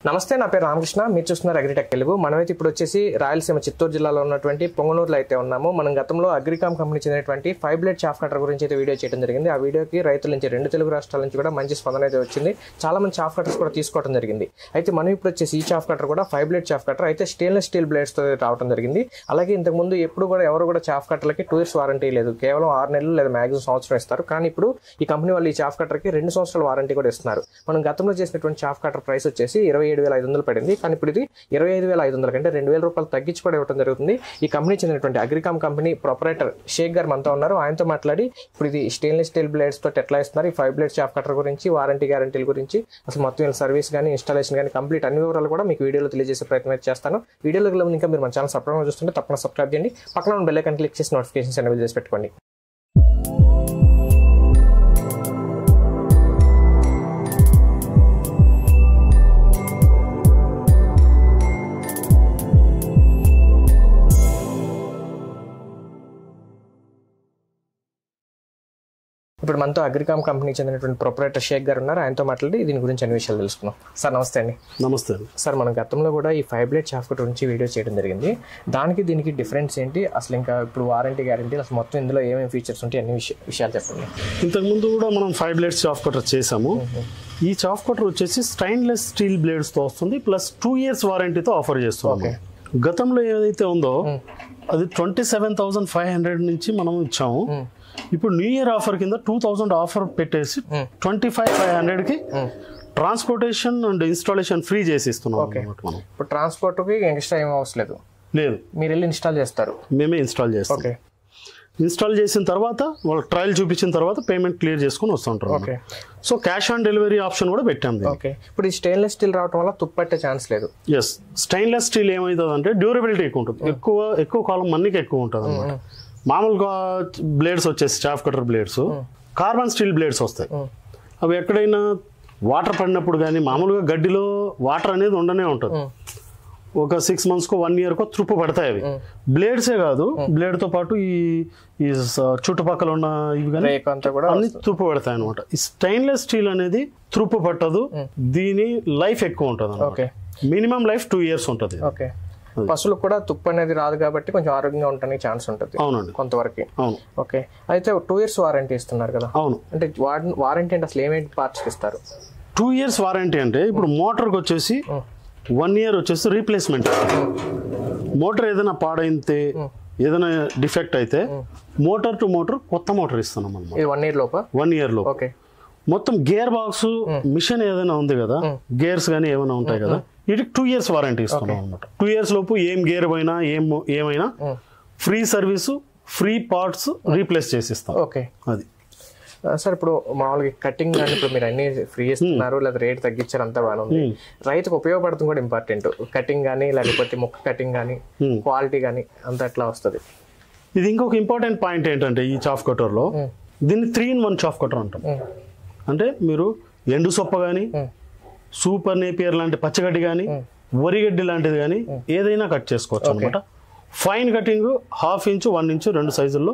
నమస్తే, నా పేరు రామకృష్ణ. మీరు చూస్తున్నారు అగ్రిటెక్ తెలుగు. మనమైతే ఇప్పుడు వచ్చేసి రాయలసీమ చిత్తూరు జిల్లాలో ఉన్నటువంటి పొంగనూరులో అయితే ఉన్నాము. మనం గతంలో అగ్రికామ్ కంపెనీ చెందినటువంటి 5 బ్లేడ్ చాఫ్ కటర్ గురించి అయితే వీడియో చేయడం జరిగింది. ఆ వీడియోకి రైతుల నుంచి 2 తెలుగు రాష్ట్రాల నుంచి కూడా మంచి స్పందన అయితే వచ్చింది. చాలా మంది చాఫ్ కటర్స్ కూడా తీసుకోవడం జరిగింది. అయితే మనం ఇప్పుడు వచ్చేసి ఈ చాఫ్ కటర్ కూడా 5 బ్లేడ్ చాఫ్ కటర్ అయితే స్టెయిన్లెస్ స్టీల్ బ్లేడ్స్ తో రావడం జరిగింది. అలాగే ఇంతకుముందు ఎవరు కూడా చాఫ్ కట్టర్లకి 2 years వారంటీ లేదు, కేవలం 6 నెలలు లేదా మ్యాక్సిమం సంవత్సరం ఇస్తారు. కానీ ఇప్పుడు ఈ కంపెనీ వాళ్ళు ఈ చాఫ్ కట్టర్కి 2 సంవత్సరాల వారంటీ కూడా ఇస్తున్నారు. మనం గతంలో చేసినటువంటి చాఫ్ కటర్ ప్రైస్ వచ్చేసి 27,500 పడింది. కానీ ఇప్పుడు ఇది 25,500 కంటే 2,000 రూపాయలు తగ్గించి కూడా ఇవ్వడం జరుగుతుంది. ఈ కంపెనీ చెందినటువంటి అగ్రికామ్ కంపెనీ ప్రొపరేటర్ షేక్ గారు మనతో ఉన్నారు. ఆయనతో మాట్లాడి ఇప్పుడు ఇది స్టెయిన్లెస్ స్టీల్ బ్లేడ్స్ తోటి ఎట్లా ఇస్తున్నారు, ఈ 5 బ్లేడ్ చాఫ్ కటర్ గురించి, వారంటీ గ్యారంటీల గురించి, అసలు మొత్తం సర్వీస్ కానీ ఇన్స్టాలేషన్ కానీ కంప్లీట్ అన్ని వివరాలు కూడా మీకు వీడియోలో తెలియజేసే ప్రయత్నం చేస్తాను. వీడియోలో ఇంకా మీరు మన ఛానల్ సబ్స్క్రైబ్ చూస్తుంటే తప్పకుండా సబ్స్క్రైబ్ చేయండి. పక్కన ఉన్న బెల్ ఐకాన్ క్లిక్ చేసి నోటిఫికేషన్స్ ఎనేబుల్ చేసి పెట్టుకోండి. ఇప్పుడు మనతో అగ్రికామ్ కంపెనీ చెందినటువంటి ప్రొపరేటర్ షేక్ గారు ఉన్నారు. ఆయనతో మాట్లాడి దీని గురించి అన్ని విషయాలు తెలుసుకున్నాం. సార్ నమస్తే అండి. నమస్తే సార్, మనం గతంలో కూడా ఈ 5 బ్లేడ్ చాఫ్ కటర్ గురించి వీడియో చేయడం జరిగింది. దానికి దీనికి డిఫరెన్స్ ఏంటి, అసలు ఇంకా ఇప్పుడు వారంటీ గ్యారంటీ, అసలు మొత్తం ఇందులో ఏమేమి ఫీచర్స్ ఉంటాయి, అన్ని విషయాలు చెప్పండి. ఇంతకుముందు కూడా మనం 5 బ్లేడ్స్ చాఫ్ కటర్ చేసాము. ఈ చాఫ్ కటర్ వచ్చేసి స్టెయిన్లెస్ స్టీల్ బ్లేడ్స్తో వస్తుంది, ప్లస్ 2 years వారంటీతో ఆఫర్ చేస్తున్నాం. గతంలో ఏదైతే ఉందో అది 27,500 నుంచి మనం ఇచ్చాము. ఇప్పుడు న్యూ ఇయర్ ఆఫర్ కింద 2,000 ఆఫర్ పెట్టేసి 25,500కి ట్రాన్స్పోర్టేషన్ అండ్ ఇన్స్టాలేషన్ ఫ్రీ చేసి ఇస్తున్నాం. మనం ఇప్పుడు ట్రాన్స్పోర్ట్కి ఎక్స్ట్రా ఏం అవసరం లేదు, మీరు వెళ్ళి ఇన్స్టాల్ చేస్తారు, మేమే ఇన్స్టాల్ చేస్తాం. ఇన్స్టాల్ చేసిన తర్వాత వాళ్ళ ట్రయల్ చూపించిన తర్వాత పేమెంట్ క్లియర్ చేసుకుని వస్తుంటారు. So cash on delivery option కూడా పెట్టాం. ఇప్పుడు ఈ స్టెయిన్లెస్ స్టీల్ రావడం వల్ల తుప్పట్టే ఛాన్స్ లేదు. ఎస్, స్టెయిన్లెస్ స్టీల్ ఏమవుతుంది అంటే డ్యూరబిలిటీ ఎక్కువ ఉంటుంది, ఎక్కువ కాలం మన్నికి ఎక్కువ ఉంటుంది అనమాట. మామూలుగా బ్లేడ్స్ వచ్చేసి chaff cutter blades carbon steel blades వస్తాయి. అవి ఎక్కడైనా వాటర్ పడినప్పుడు కానీ, మామూలుగా గడ్డిలో వాటర్ అనేది ఉండనే ఉంటుంది. ఒక 6 months 1 year తుప్పు పడతాయి అవి. బ్లేడ్సే కాదు, బ్లేడ్తో పాటు ఈ చుట్టుపక్కల ఉన్న ఇవి కానీ అన్ని తుప్పు పడతాయి అనమాట. ఈ స్టెయిన్లెస్ స్టీల్ అనేది తుప్పు పట్టదు, దీని లైఫ్ ఎక్కువ ఉంటుంది అనమాట. మినిమం లైఫ్ 2 years ఉంటుంది. పశువులకు కూడా తుప్పు అనేది రాదు కాబట్టి కొంచెం ఆరోగ్యంగా ఉండడానికి ఛాన్స్ ఉంటుంది. అవునండి, కొంతవరకు. అవును. ఓకే, అయితే 2 years వారంటీ ఇస్తున్నారు కదా. అవును. అంటే వారంటీ అంటే అసలు ఏమేమి పార్ట్స్ ఇస్తారు? 2 years వారంటీ అంటే ఇప్పుడు మోటార్కి వచ్చేసి 1 year వచ్చేసి రీప్లేస్మెంట్. మోటార్ ఏదైనా పాడైతే, ఏదైనా డిఫెక్ట్ అయితే మోటార్ టు మోటార్ కొత్త మోటార్ ఇస్తున్నాం అన్నమాట. 1 year లోప? 1 year లోపు. మొత్తం గేర్ బాక్స్ మిషన్ ఏదైనా ఉంది కదా, గేర్స్ కానీ ఏమైనా ఉంటాయి కదా, వీటికి 2 years వారంటీ ఇస్తున్నాం అనమాట. 2 years లోపు ఏం గేర్ పోయినా ఏమైనా free service, free parts replace చేసి ఇస్తాం. అది సార్, ఇప్పుడు మామూలుగా కటింగ్ కానీ ఇప్పుడు మీరు అన్ని ఫ్రీ ఇస్తున్నారు, లేదా రేట్ తగ్గించారు, అంతా బాగా ఉంది. రైతుకు ఉపయోగపడుతుంది కూడా ఇంపార్టెంట్. కటింగ్ కానీ, లేకపోతే ముక్క కటింగ్ కానీ, క్వాలిటీ కానీ అంతా ఎట్లా వస్తుంది? ఇది ఇంకొక ఇంపార్టెంట్ పాయింట్ ఏంటంటే, ఈ చాఫ్ కటర్లో దీన్ని 3-in-1 చాఫ్ కటర్ అంటాం. అంటే మీరు ఎండు సొప్ప కానీ, సూపర్ నేపియర్ లాంటి పచ్చగడ్డి కానీ, వరిగడ్డి లాంటిది కానీ ఏదైనా కట్ చేసుకోవచ్చు అనమాట. ఫైన్ కటింగ్ 1/2 inch 1 inch 2 సైజుల్లో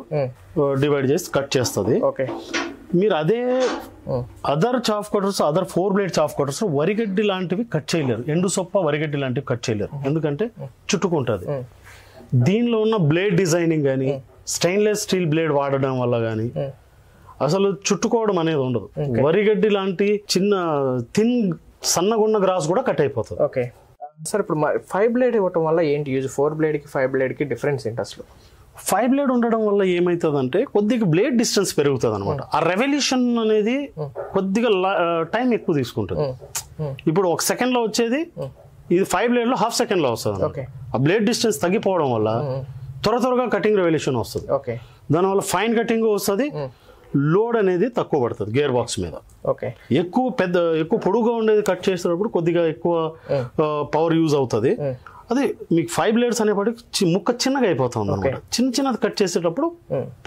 డివైడ్ చేసి కట్ చేస్తుంది. మీరు అదే other chaff cutters, other 4 blade chaff cutters వరిగడ్డి లాంటివి కట్ చేయలేరు, ఎండు సొప్ప వరిగడ్డి లాంటివి కట్ చేయలేరు, ఎందుకంటే చుట్టుకుంటుంది. దీనిలో ఉన్న బ్లేడ్ డిజైనింగ్ కానీ, స్టెయిన్లెస్ స్టీల్ బ్లేడ్ వాడడం వల్ల కానీ అసలు చుట్టుకోవడం అనేది ఉండదు. వరిగడ్డి లాంటి చిన్న సన్నగున్న గ్రాస్ కూడా కట్ అయిపోతుంది. సార్, ఇప్పుడు 5 బ్లేడ్ ఇవ్వటం వల్ల ఏంటి యూజ్? 4 బ్లేడ్కి 5 బ్లేడ్కి డిఫరెన్స్ ఏంటి అసలు? 5 బ్లేడ్ ఉండడం వల్ల ఏమవుతుంది అంటే కొద్దిగా బ్లేడ్ డిస్టెన్స్ పెరుగుతుంది అనమాట. ఆ రెవల్యూషన్ అనేది కొద్దిగా టైం ఎక్కువ తీసుకుంటుంది. ఇప్పుడు 1 second వచ్చేది ఇది 5 బ్లేడ్లో 1/2 second వస్తుంది. ఆ బ్లేడ్ డిస్టెన్స్ తగ్గిపోవడం వల్ల త్వరగా కటింగ్ రెవల్యూషన్ వస్తుంది. దానివల్ల ఫైన్ కటింగ్ వస్తుంది, లోడ్ అనేది తక్కువ పడుతుంది గేర్ బాక్స్ మీద. ఎక్కువ పొడుగుగా ఉండేది కట్ చేసేటప్పుడు కొద్దిగా ఎక్కువ పవర్ యూజ్ అవుతుంది. అదే మీకు 5 బ్లేడ్స్ అనేప్పటికి ముక్క చిన్నగా అయిపోతుంది అనమాట. చిన్నది కట్ చేసేటప్పుడు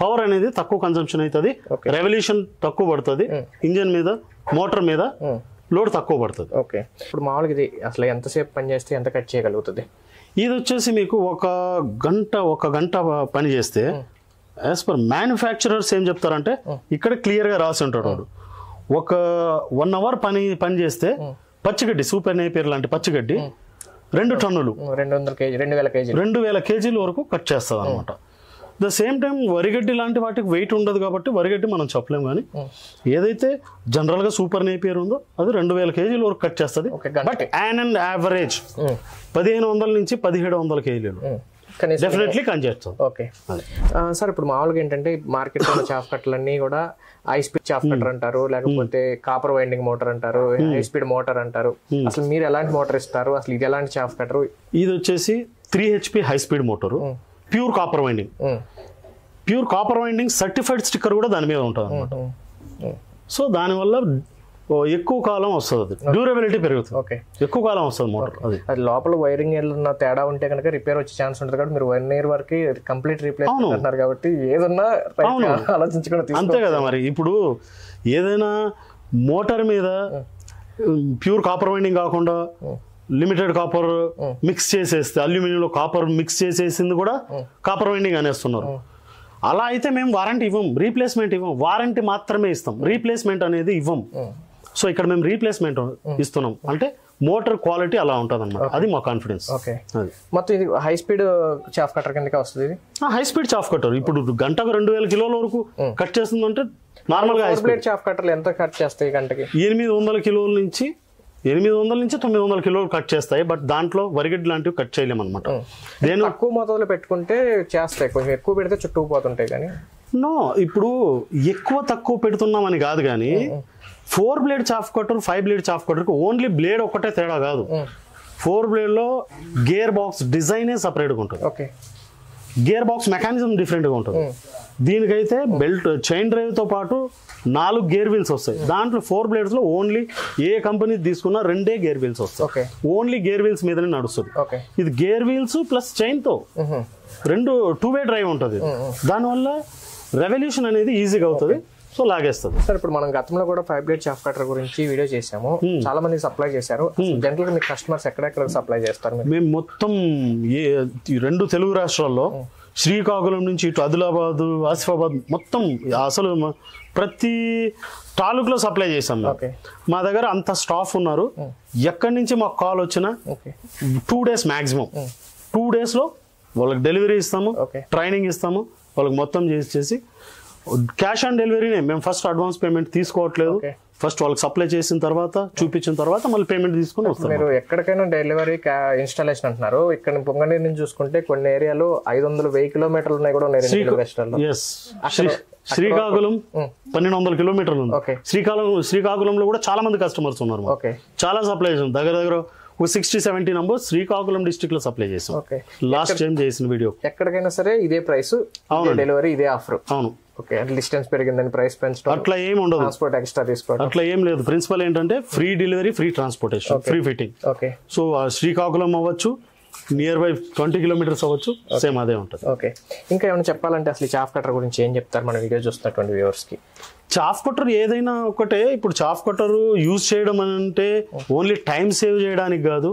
పవర్ అనేది తక్కువ కన్సంప్షన్ అవుతుంది, రెవల్యూషన్ తక్కువ పడుతుంది, ఇంజన్ మీద, మోటార్ మీద లోడ్ తక్కువ పడుతుంది. ఇప్పుడు మామూలుగా ఇది అసలు ఎంతసేపు పని చేస్తే ఎంత కట్ చేయగలుగుతుంది? ఇది వచ్చేసి మీకు ఒక గంట పని చేస్తే యాజ్ పర్ మ్యానుఫ్యాక్చరర్స్ ఏం చెప్తారంటే, ఇక్కడ క్లియర్గా రాసి ఉంటాడు వాడు, ఒక 1 hour పని చేస్తే పచ్చిగడ్డి సూపర్ నేపియర్ లాంటి పచ్చిగడ్డి 2 టన్నులు 2000 కేజీల వరకు కట్ చేస్తుంది అనమాట. ద సేమ్ టైం వరిగడ్డి లాంటి వాటికి వెయిట్ ఉండదు కాబట్టి వరిగడ్డి మనం చెప్పలేము, కానీ ఏదైతే జనరల్ గా సూపర్ నేపియర్ ఉందో అది 2000 కేజీల వరకు కట్ చేస్తుంది. బట్ అండ్ యావరేజ్ 1500 నుంచి 1700 కేజీలు డెఫినెట్లీ కట్ చేస్తుంది. ఓకే సార్, ఇప్పుడు మామూలుగా ఏంటంటే మార్కెట్ లో చాఫ్ కట్టలన్నీ కూడా హై స్పీడ్ చాఫ్ కట్టర్ అంటారు, లేకపోతే కాపర్ వైండింగ్ మోటార్ అంటారు, హై స్పీడ్ మోటార్ అంటారు. అసలు మీరు ఎలాంటి మోటార్ ఇస్తారు, అసలు ఇది ఎలాంటి చాఫ్ కట్టర్? ఇది వచ్చేసి 3 HP high speed motor, pure copper winding. Pure copper winding certified sticker కూడా దాని మీద ఉంటుంది అనమాట. సో దానివల్ల ఎక్కువ కాలం వస్తుంది, డ్యూరబిలిటీ పెరుగుతుంది. ఓకే, ఎక్కువ కాలం వస్తుంది మోటార్. అది లోపల వైరింగ్ ఏదైనా తేడా ఉంటే కనుక రిపేర్ వచ్చే ఛాన్స్ ఉంటుంది కాబట్టి మీరు 1 year వరకు కంప్లీట్ రీప్లేస్ అంటున్నారు కాబట్టి ఏదన్నా ఆలోచించుకుని అంతే కదా. మరి ఇప్పుడు ఏదైనా మోటార్ మీద ప్యూర్ కాపర్ వైండింగ్ కాకుండా లిమిటెడ్ కాపర్ మిక్స్ చేసేస్తే, అల్యూమినియంలో కాపర్ మిక్స్ చేసేసింది కూడా కాపర్ వైండింగ్ అనేస్తున్నారు. అలా అయితే మేము వారంటీ ఇవ్వం, రీప్లేస్మెంట్ ఇవ్వం, వారంటీ మాత్రమే ఇస్తాం, రీప్లేస్మెంట్ అనేది ఇవ్వం. సో ఇక్కడ మేము రీప్లేస్మెంట్ ఇస్తున్నాం అంటే మోటార్ క్వాలిటీ అలా ఉంటుంది అనమాట. అది మా కాన్ఫిడెన్స్. ఓకే, మొత్తం ఇది హై స్పీడ్ చాఫ్ కట్టర్ కిందకి వస్తుంది. హై స్పీడ్ చాఫ్ కట్టర్ ఇప్పుడు గంటకు 2000 కిలోల వరకు కట్ చేస్తుందంటే నార్మల్ గా చాఫ్ కట్టర్లు ఎంత కట్ చేస్తాయి గంటకి? 800 కిలోల నుంచి 900 కిలోలు కట్ చేస్తాయి. బట్ దాంట్లో వరిగడ్డి లాంటివి కట్ చేయలేము అనమాట. నేను తక్కువ మోతాదులో పెట్టుకుంటే చేస్తాయి, కొంచెం ఎక్కువ పెడితే చుట్టుకుపోతుంటాయి. కానీ నో, ఇప్పుడు ఎక్కువ తక్కువ పెడుతున్నామని కాదు, కానీ 4 blade chaff cutter 5 blade chaff కట్టర్కి ఓన్లీ బ్లేడ్ ఒక్కటే తేడా కాదు. 4 blade లో గేర్ బాక్స్ డిజైనే సపరేట్గా ఉంటుంది. ఓకే, గేర్ బాక్స్ మెకానిజం డిఫరెంట్గా ఉంటుంది. దీనికైతే బెల్ట్ చైన్ డ్రైవ్ తో పాటు 4 గేర్ వీల్స్ వస్తాయి. దాంట్లో 4 blades లో ఓన్లీ ఏ కంపెనీ తీసుకున్నా 2 గేర్ వీల్స్ వస్తాయి. ఓన్లీ గేర్ వీల్స్ మీదనే నడుస్తుంది. ఇది గేర్ వీల్స్ ప్లస్ చైన్ తో 2 2-way డ్రైవ్ ఉంటుంది. దానివల్ల రెవల్యూషన్ అనేది ఈజీగా అవుతుంది. సో లాగేస్తుంది. సార్, ఇప్పుడు మనం గతంలో కూడా 5 blade చాఫ్ కట్టర్ గురించి వీడియో చేసాము, చాలా మంది సప్లై చేశారు. జనరల్ గా మీ కస్టమర్స్ ఎక్కడెక్కడ సప్లై చేస్తారు? మేము మొత్తం 2 తెలుగు రాష్ట్రాల్లో శ్రీకాకుళం నుంచి ఇటు ఆదిలాబాద్, ఆసిఫాబాద్ మొత్తం అసలు ప్రతి తాలూకులో సప్లై చేసాం. మా దగ్గర అంత స్టాఫ్ ఉన్నారు. ఎక్కడి నుంచి మాకు కాల్ వచ్చినా 2 days మాక్సిమం, 2 days లో వాళ్ళకి డెలివరీ ఇస్తాము, ట్రైనింగ్ ఇస్తాము. వాళ్ళకి మొత్తం చేసి క్యాష్ ఆన్ డెలివరీనే. మేము ఫస్ట్ అడ్వాన్స్ పేమెంట్ తీసుకోవట్లేదు. ఫస్ట్ వాళ్ళకి సప్లై చేసిన తర్వాత చూపించిన తర్వాత మళ్ళీ పేమెంట్ తీసుకుని వస్తాం. మీరు ఎక్కడికైనా డెలివరీ ఇన్స్టాలేషన్ అంటున్నారు. ఇక్కడ పొంగనూరు నుంచి చూసుకుంటే కొన్ని ఏరియాలో 500-1000 కిలోమీటర్లు ఉన్నాయి కూడా ఉన్నాయి. శ్రీకాకుళం 1200 కిలోమీటర్లు ఉంది. శ్రీకాకుళంలో కూడా చాలా మంది కస్టమర్స్ ఉన్నారు. చాలా సప్లై చేసాం. దగ్గర 60-70 నంబర్స్ శ్రీకాకుళం డిస్ట్రిక్ట్ లో సప్లై చేసాం. లాస్ట్ టైం చేసిన వీడియో. ఎక్కడికైనా సరే ఇదే ప్రైస్, డెలివరీ ఇదే ఆఫర్. అవును. ఓకే, డిస్టెన్స్ పెరిగిందని ప్రైస్ పెంచడం అట్లా ఏం ఉండదు. ట్రాన్స్పోర్ట్ ఎక్స్ట్రా తీసుకోవడం అట్లా ఏం లేదు. ప్రిన్సిపల్ ఏంటంటే free delivery, free transportation, free fitting. Okay, so Srikakulam అవ్వచ్చు, నియర్ బై 20 kilometers అవ్వచ్చు, సేమ్ అదే ఉంటుంది. ఓకే, ఇంకా ఏమైనా చెప్పాలంటే అసలు చాఫ్ కట్టర్ గురించి ఏం చెప్తారు మన వీడియో చూస్తున్నటువంటి వ్యూవర్స్ కి? చాఫ్ కట్టర్ ఏదైనా ఒకటే. ఇప్పుడు చాఫ్ కట్టర్ యూజ్ చేయడం అంటే ఓన్లీ టైం సేవ్ చేయడానికి కాదు,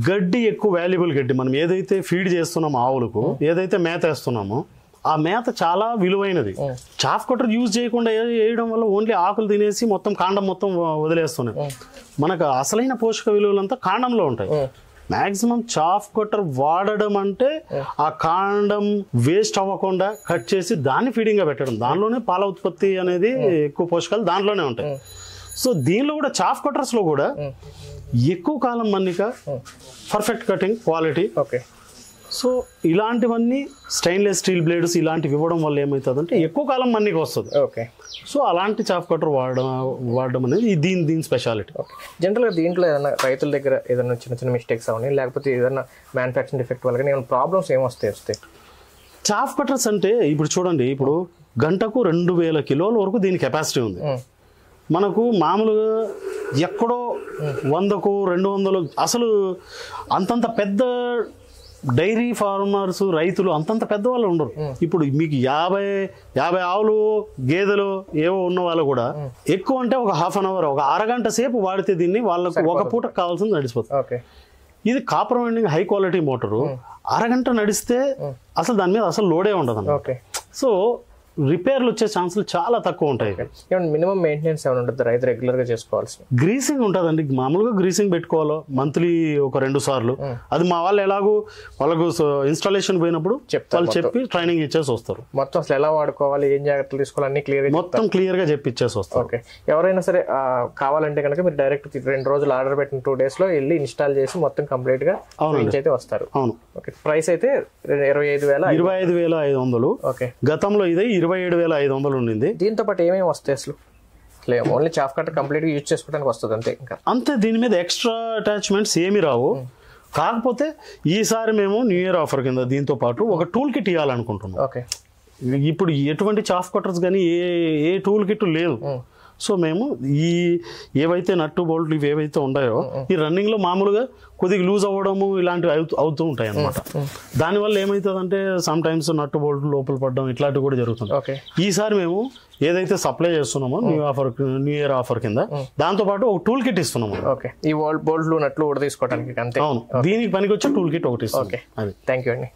గడ్డి ఎక్కువ వాల్యుబుల్ గడ్డి మనం ఏదైతే ఫీడ్ చేస్తున్నామో ఆవులకు, ఏదైతే మేత వేస్తున్నామో ఆ మేత చాలా విలువైనది. చాఫ్ కట్టర్ యూజ్ చేయకుండా వేయడం వల్ల ఓన్లీ ఆకులు తినేసి మొత్తం కాండం మొత్తం వదిలేస్తున్నాయి. మనకు అసలైన పోషక విలువలంతా కాండంలో ఉంటాయి. మాక్సిమం చాఫ్ కట్టర్ వాడడం అంటే ఆ కాండం వేస్ట్ అవ్వకుండా కట్ చేసి దాన్ని ఫీడింగ్ గా పెట్టడం. దానిలోనే పాల ఉత్పత్తి అనేది ఎక్కువ పోషకాలు దాంట్లోనే ఉంటాయి. సో దీనిలో కూడా చాఫ్ కట్టర్స్ లో కూడా ఎక్కువ కాలం మన్నిక, పర్ఫెక్ట్ కటింగ్ క్వాలిటీ. సో ఇలాంటివన్నీ స్టెయిన్లెస్ స్టీల్ బ్లేడ్స్ ఇలాంటివి ఇవ్వడం వల్ల ఏమవుతుందంటే ఎక్కువ కాలం మన్నిక వస్తుంది. సో అలాంటి చాఫ్ కట్టర్ వాడడం అనేది దీని స్పెషాలిటీ. జనరల్గా దీంట్లో ఏదైనా రైతుల దగ్గర ఏదైనా చిన్న చిన్న మిస్టేక్స్ అవని, లేకపోతే ఏదైనా మ్యానుఫ్యాక్చరింగ్ డిఫెక్ట్ వల్ల ఏమైనా ప్రాబ్లమ్స్ ఏమొస్తాయి? చాఫ్ కట్టర్స్ అంటే ఇప్పుడు చూడండి, ఇప్పుడు గంటకు 2000 కిలోల వరకు దీని కెపాసిటీ ఉంది. మనకు మామూలుగా ఎక్కడో 100కు 200 అసలు అంతంత పెద్ద డైరీ ఫార్మర్స్ రైతులు అంతంత పెద్దవాళ్ళు ఉండరు. ఇప్పుడు మీకు 50 ఆవులు గేదెలు ఏవో ఉన్న వాళ్ళు కూడా ఎక్కువ అంటే ఒక ½ an hour, ఒక అరగంట సేపు వాడితే దీన్ని వాళ్ళకు ఒక పూట కావాల్సింది నడిచిపోతుంది. ఇది copper winding high quality motor. అరగంట నడిస్తే అసలు దాని మీద అసలు లోడే ఉండదు. సో రిపేర్లు వచ్చే ఛాన్సులు చాలా తక్కువ ఉంటాయి. మినిమం మెయింటెనెన్స్ ఏమైనా ఉంటుంది రైతు రెగ్యులర్ గా చేసుకోవాల్సి? గ్రీసింగ్ ఉంటుందండి, మామూలుగా గ్రీసింగ్ పెట్టుకోవాలి మంత్లీ ఒక 2 సార్లు. అది మా వాళ్ళు ఎలాగో వాళ్ళకు ఇన్స్టాలేషన్ పోయినప్పుడు వాళ్ళు చెప్పి ట్రైనింగ్ ఇచ్చేసి వస్తారు. మొత్తం అసలు ఎలా వాడుకోవాలి, ఏం జాగ్రత్తలు తీసుకోవాలి అన్ని క్లియర్ గా మొత్తం క్లియర్ గా చెప్పి ఇచ్చేసి వస్తారు. ఓకే, ఎవరైనా సరే కావాలంటే కనుక మీరు డైరెక్ట్ 2 రోజులు ఆర్డర్ పెట్టిన 2 days లో వెళ్ళి ఇన్స్టాల్ చేసి మొత్తం కంప్లీట్ గా అయితే వస్తారు. అవును. ఓకే, ప్రైస్ అయితే 25,500. ఓకే, గతంలో ఇదే 27,500 ఉండింది. దీంతో పాటు ఏమేమి వస్తాయి అసలు? ఓన్లీ చాఫ్ కట్టర్ కంప్లీట్ గా యూజ్ చేసుకోవడానికి వస్తుంది అంతే, ఇంకా అంతే. దీని మీద ఎక్స్ట్రా అటాచ్మెంట్స్ ఏమి రావు. కాకపోతే ఈసారి మేము న్యూ ఇయర్ ఆఫర్ కింద దీంతో పాటు ఒక టూల్ కిట్ ఇవ్వాలనుకుంటున్నాం. ఓకే, ఇప్పుడు ఎటువంటి చాఫ్ కట్టర్స్ కానీ ఏ టూల్ కిట్ లేదు. సో మేము ఈ ఏవైతే నట్టు బోల్ట్లు ఇవి ఏవైతే ఉన్నాయో ఈ రన్నింగ్ లో మామూలుగా కొద్దిగా లూజ్ అవ్వడము ఇలాంటివి అవుతూ ఉంటాయి అన్నమాట. దానివల్ల ఏమవుతుందంటే సమ్ టైమ్స్ నట్టు బోల్ట్ లోపల పడడం ఇట్లాంటివి కూడా జరుగుతుంది. ఈసారి మేము ఏదైతే సప్లై చేస్తున్నామో న్యూ ఇయర్ ఆఫర్ కింద దాంతో పాటు ఒక టూల్ కిట్ ఇస్తున్నాము. ఈ బోల్ట్లు నట్లు కూడా తీసుకోవడానికి అంతే. అవును, దీనికి పనికి వచ్చే టూల్ కిట్ ఒకటి. థ్యాంక్ యూ అండి.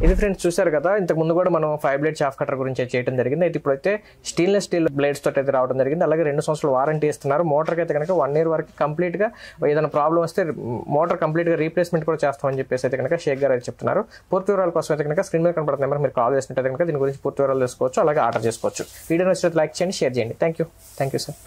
ఇది ఫ్రెండ్స్ చూసారు కదా, ఇంతకు ముందు కూడా మనం 5 blade చాఫ్ కట్టర్ గురించి చేయడం జరిగింది. అయితే ఇప్పుడైతే స్టెయిన్లెస్ స్టీల్ బ్లేడ్స్ తోటి అయితే రావడం జరిగింది. అలాగే 2 సంవత్సరాలు వారంటీ ఇస్తున్నారు. మోటార్కి అయితే కనుక 1 year వరకు కంప్లీట్ గా ఏదైనా ప్రాబ్లం వస్తే మోటార్ కంప్లీట్ గా రీప్లేస్మెంట్ కూడా చేస్తామని చెప్పేసి అయితే కనుక షేక్ గారు అయితే చెప్తున్నారు. పూర్తి వివరాల కోసం అయితే కనుక స్క్రీన్ మీద కనపడుతున్న నెంబర్ మీరు కాల్ చేసినట్టు కనుక దీని గురించి పూర్తి వివరాలు తెలుసుకోవచ్చు, అలాగే ఆర్డర్ చేసుకోవచ్చు. వీడియో నచ్చితే లైక్ చేయండి, షేర్ చేయండి. Thank you sir.